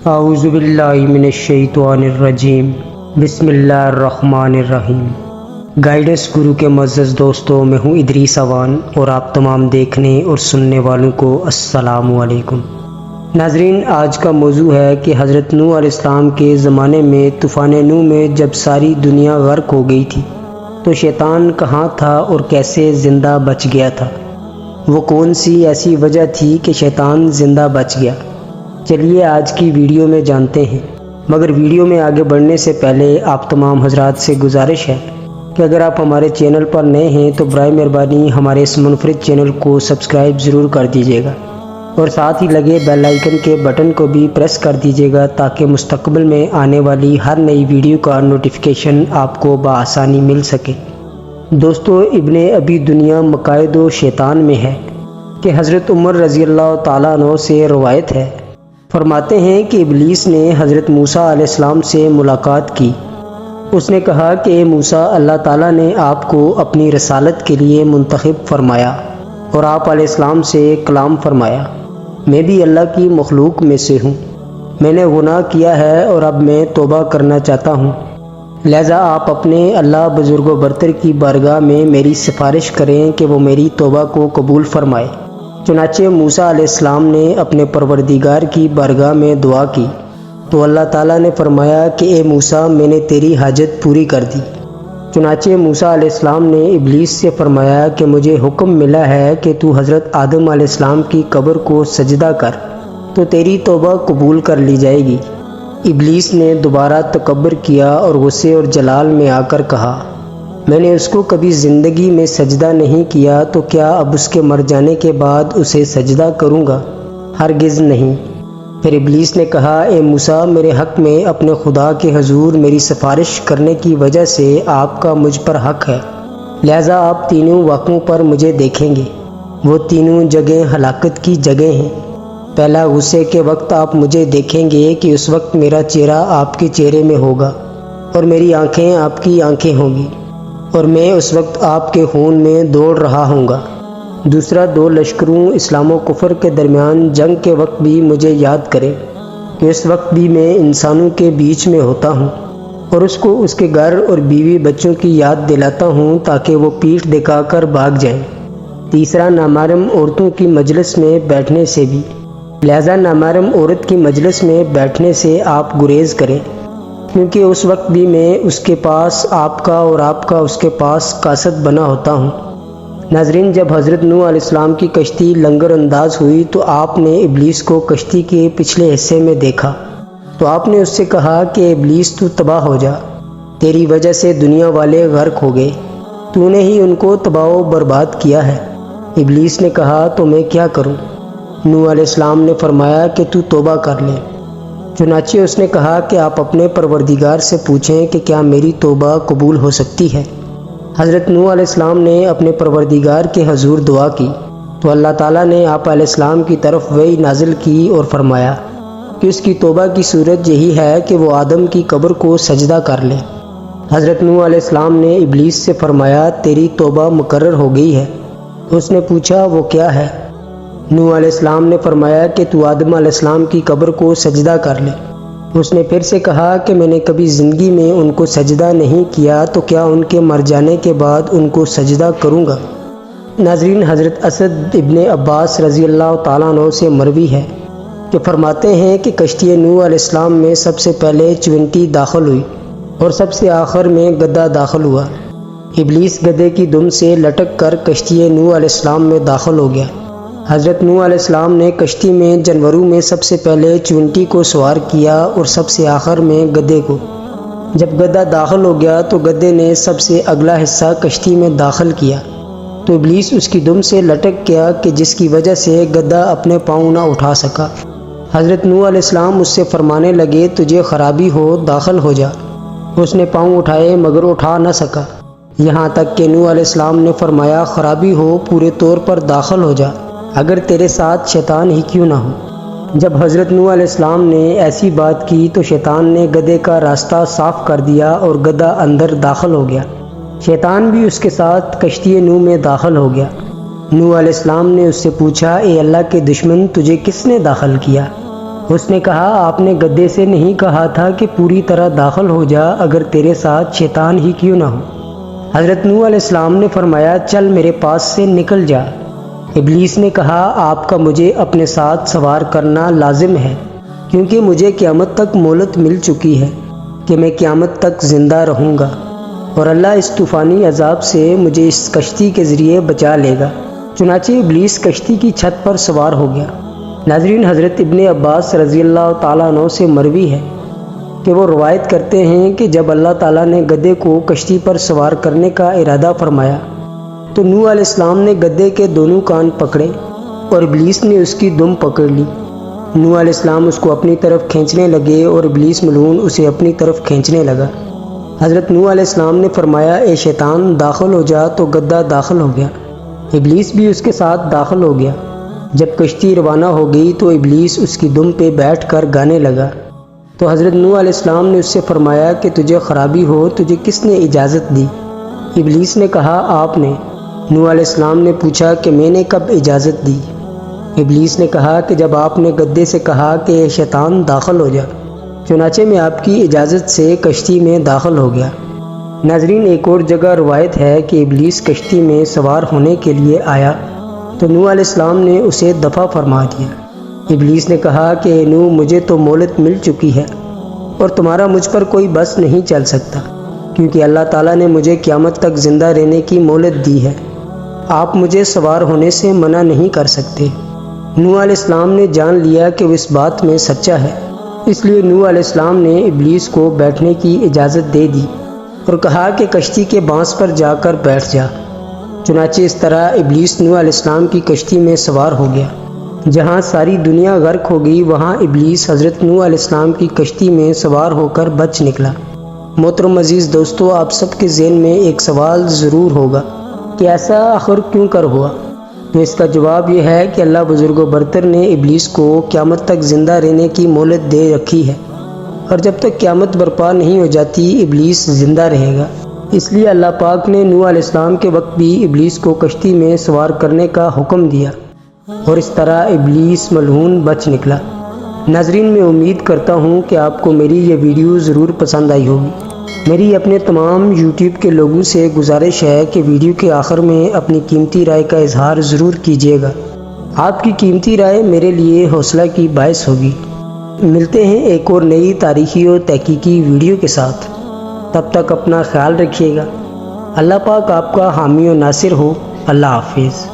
اعوذ باللہ من الشیطان الرجیم، بسم اللہ الرحمن الرحیم۔ گائیڈنس گرو کے معزز دوستوں، میں ہوں ادریس اوان اور آپ تمام دیکھنے اور سننے والوں کو السلام علیکم۔ ناظرین، آج کا موضوع ہے کہ حضرت نوح علیہ السلام کے زمانے میں طوفان نوح میں جب ساری دنیا غرق ہو گئی تھی تو شیطان کہاں تھا اور کیسے زندہ بچ گیا تھا؟ وہ کون سی ایسی وجہ تھی کہ شیطان زندہ بچ گیا؟ چلیے آج کی ویڈیو میں جانتے ہیں، مگر ویڈیو میں آگے بڑھنے سے پہلے آپ تمام حضرات سے گزارش ہے کہ اگر آپ ہمارے چینل پر نئے ہیں تو برائے مہربانی ہمارے اس منفرد چینل کو سبسکرائب ضرور کر دیجیے گا اور ساتھ ہی لگے بیل آئیکن کے بٹن کو بھی پریس کر دیجیے گا تاکہ مستقبل میں آنے والی ہر نئی ویڈیو کا نوٹیفیکیشن آپ کو بآسانی مل سکے۔ دوستو، ابن ابی دنیا مقائد و شیطان میں ہے کہ حضرت عمر رضی اللہ تعالیٰ عنہ سے روایت ہے، فرماتے ہیں کہ ابلیس نے حضرت موسیٰ علیہ السلام سے ملاقات کی۔ اس نے کہا کہ اے موسیٰ، اللہ تعالیٰ نے آپ کو اپنی رسالت کے لیے منتخب فرمایا اور آپ علیہ السلام سے کلام فرمایا۔ میں بھی اللہ کی مخلوق میں سے ہوں، میں نے گناہ کیا ہے اور اب میں توبہ کرنا چاہتا ہوں، لہذا آپ اپنے اللہ بزرگ و برتر کی بارگاہ میں میری سفارش کریں کہ وہ میری توبہ کو قبول فرمائے۔ چنانچہ موسیٰ علیہ السلام نے اپنے پروردگار کی بارگاہ میں دعا کی تو اللہ تعالیٰ نے فرمایا کہ اے موسیٰ، میں نے تیری حاجت پوری کر دی۔ چنانچہ موسیٰ علیہ السلام نے ابلیس سے فرمایا کہ مجھے حکم ملا ہے کہ تو حضرت آدم علیہ السلام کی قبر کو سجدہ کر تو تیری توبہ قبول کر لی جائے گی۔ ابلیس نے دوبارہ تکبر کیا اور غصے اور جلال میں آ کر کہا، میں نے اس کو کبھی زندگی میں سجدہ نہیں کیا تو کیا اب اس کے مر جانے کے بعد اسے سجدہ کروں گا؟ ہرگز نہیں۔ پھر ابلیس نے کہا، اے موسیٰ، میرے حق میں اپنے خدا کے حضور میری سفارش کرنے کی وجہ سے آپ کا مجھ پر حق ہے، لہذا آپ تینوں واقعوں پر مجھے دیکھیں گے۔ وہ تینوں جگہیں ہلاکت کی جگہیں ہیں۔ پہلا، غصے کے وقت آپ مجھے دیکھیں گے کہ اس وقت میرا چہرہ آپ کے چہرے میں ہوگا اور میری آنکھیں آپ کی آنکھیں ہوں گی اور میں اس وقت آپ کے خون میں دوڑ رہا ہوں گا۔ دوسرا، دو لشکروں اسلام و کفر کے درمیان جنگ کے وقت بھی مجھے یاد کریں کہ اس وقت بھی میں انسانوں کے بیچ میں ہوتا ہوں اور اس کو اس کے گھر اور بیوی بچوں کی یاد دلاتا ہوں تاکہ وہ پیٹھ دکھا کر بھاگ جائیں۔ تیسرا، نامحرم عورتوں کی مجلس میں بیٹھنے سے بھی، لہذا نامحرم عورت کی مجلس میں بیٹھنے سے آپ گریز کریں کیونکہ اس وقت بھی میں اس کے پاس آپ کا اور آپ کا اس کے پاس قاصد بنا ہوتا ہوں۔ ناظرین، جب حضرت نوح علیہ السلام کی کشتی لنگر انداز ہوئی تو آپ نے ابلیس کو کشتی کے پچھلے حصے میں دیکھا تو آپ نے اس سے کہا کہ ابلیس تو تباہ ہو جا، تیری وجہ سے دنیا والے غرق ہو گئے، تو نے ہی ان کو تباہ و برباد کیا ہے۔ ابلیس نے کہا، تو میں کیا کروں؟ نوح علیہ السلام نے فرمایا کہ تو توبہ کر لے۔ چنانچہ اس نے کہا کہ آپ اپنے پروردگار سے پوچھیں کہ کیا میری توبہ قبول ہو سکتی ہے۔ حضرت نوح علیہ السلام نے اپنے پروردگار کے حضور دعا کی تو اللہ تعالیٰ نے آپ علیہ السلام کی طرف وحی نازل کی اور فرمایا کہ اس کی توبہ کی صورت یہی ہے کہ وہ آدم کی قبر کو سجدہ کر لے۔ حضرت نوح علیہ السلام نے ابلیس سے فرمایا، تیری توبہ مقرر ہو گئی ہے۔ اس نے پوچھا، وہ کیا ہے؟ نوح علیہ السلام نے فرمایا کہ تو آدم علیہ السلام کی قبر کو سجدہ کر لے۔ اس نے پھر سے کہا کہ میں نے کبھی زندگی میں ان کو سجدہ نہیں کیا تو کیا ان کے مر جانے کے بعد ان کو سجدہ کروں گا؟ ناظرین، حضرت اسد ابن عباس رضی اللہ تعالیٰ عنہ سے مروی ہے کہ فرماتے ہیں کہ کشتی نوح علیہ السلام میں سب سے پہلے چونٹی داخل ہوئی اور سب سے آخر میں گدھا داخل ہوا۔ ابلیس گدھے کی دم سے لٹک کر کشتی نوح علیہ السلام میں داخل ہو گیا۔ حضرت نوح علیہ السلام نے کشتی میں جانوروں میں سب سے پہلے چونٹی کو سوار کیا اور سب سے آخر میں گدھے کو۔ جب گدھا داخل ہو گیا تو گدھے نے سب سے اگلا حصہ کشتی میں داخل کیا تو ابلیس اس کی دم سے لٹک گیا کہ جس کی وجہ سے گدھا اپنے پاؤں نہ اٹھا سکا۔ حضرت نوح علیہ السلام اس سے فرمانے لگے، تجھے خرابی ہو، داخل ہو جا۔ اس نے پاؤں اٹھائے مگر اٹھا نہ سکا، یہاں تک کہ نوح علیہ السلام نے فرمایا، خرابی ہو، پورے طور پر داخل ہو جا، اگر تیرے ساتھ شیطان ہی کیوں نہ ہو۔ جب حضرت نوح علیہ السلام نے ایسی بات کی تو شیطان نے گدھے کا راستہ صاف کر دیا اور گدھا اندر داخل ہو گیا۔ شیطان بھی اس کے ساتھ کشتی نوح میں داخل ہو گیا۔ نوح علیہ السلام نے اس سے پوچھا، اے اللہ کے دشمن، تجھے کس نے داخل کیا؟ اس نے کہا آپ نے گدے سے نہیں کہا تھا کہ پوری طرح داخل ہو جا اگر تیرے ساتھ شیطان ہی کیوں نہ ہو۔ حضرت نوح علیہ السلام نے فرمایا چل میرے پاس سے نکل جا۔ ابلیس نے کہا آپ کا مجھے اپنے ساتھ سوار کرنا لازم ہے کیونکہ مجھے قیامت تک مہلت مل چکی ہے کہ میں قیامت تک زندہ رہوں گا اور اللہ اس طوفانی عذاب سے مجھے اس کشتی کے ذریعے بچا لے گا۔ چنانچہ ابلیس کشتی کی چھت پر سوار ہو گیا۔ ناظرین، حضرت ابن عباس رضی اللہ تعالیٰ عنہ سے مروی ہے کہ وہ روایت کرتے ہیں کہ جب اللہ تعالیٰ نے گدھے کو کشتی پر سوار کرنے کا ارادہ فرمایا تو نوح علیہ السلام نے گدھے کے دونوں کان پکڑے اور ابلیس نے اس کی دم پکڑ لی۔ نوح علیہ السلام اس کو اپنی طرف کھینچنے لگے اور ابلیس ملعون اسے اپنی طرف کھینچنے لگا۔ حضرت نوح علیہ السلام نے فرمایا اے شیطان داخل ہو جا، تو گدھا داخل ہو گیا۔ ابلیس بھی اس کے ساتھ داخل ہو گیا۔ جب کشتی روانہ ہو گئی تو ابلیس اس کی دم پہ بیٹھ کر گانے لگا۔ تو حضرت نوح علیہ السلام نے اس سے فرمایا کہ تجھے خرابی ہو تجھے کس نے اجازت دی؟ ابلیس نے کہا آپ نے۔ نوح علیہ السلام نے پوچھا کہ میں نے کب اجازت دی؟ ابلیس نے کہا کہ جب آپ نے گدھے سے کہا کہ اے شیطان داخل ہو جا، چنانچہ میں آپ کی اجازت سے کشتی میں داخل ہو گیا۔ ناظرین، ایک اور جگہ روایت ہے کہ ابلیس کشتی میں سوار ہونے کے لیے آیا تو نوح علیہ السلام نے اسے دفع فرما دیا۔ ابلیس نے کہا کہ اے نوح مجھے تو مہلت مل چکی ہے اور تمہارا مجھ پر کوئی بس نہیں چل سکتا کیونکہ اللہ تعالیٰ نے مجھے قیامت تک زندہ رہنے کی مہلت دی ہے، آپ مجھے سوار ہونے سے منع نہیں کر سکتے۔ نوح علیہ السلام نے جان لیا کہ وہ اس بات میں سچا ہے، اس لیے نوح علیہ السلام نے ابلیس کو بیٹھنے کی اجازت دے دی اور کہا کہ کشتی کے بانس پر جا کر بیٹھ جا۔ چنانچہ اس طرح ابلیس نوح علیہ السلام کی کشتی میں سوار ہو گیا۔ جہاں ساری دنیا غرق ہو گئی وہاں ابلیس حضرت نوح علیہ السلام کی کشتی میں سوار ہو کر بچ نکلا۔ محترم عزیز دوستو، آپ سب کے ذہن میں ایک سوال ضرور ہوگا کہ ایسا آخر کیوں کر ہوا؟ تو اس کا جواب یہ ہے کہ اللہ بزرگ و برتر نے ابلیس کو قیامت تک زندہ رہنے کی مہلت دے رکھی ہے اور جب تک قیامت برپا نہیں ہو جاتی ابلیس زندہ رہے گا۔ اس لیے اللہ پاک نے نوح علیہ السلام کے وقت بھی ابلیس کو کشتی میں سوار کرنے کا حکم دیا اور اس طرح ابلیس ملعون بچ نکلا۔ ناظرین، میں امید کرتا ہوں کہ آپ کو میری یہ ویڈیو ضرور پسند آئی ہوگی۔ میری اپنے تمام یوٹیوب کے لوگوں سے گزارش ہے کہ ویڈیو کے آخر میں اپنی قیمتی رائے کا اظہار ضرور کیجیے گا۔ آپ کی قیمتی رائے میرے لیے حوصلہ کی باعث ہوگی۔ ملتے ہیں ایک اور نئی تاریخی اور تحقیقی ویڈیو کے ساتھ۔ تب تک اپنا خیال رکھیے گا۔ اللہ پاک آپ کا حامی و ناصر ہو۔ اللہ حافظ۔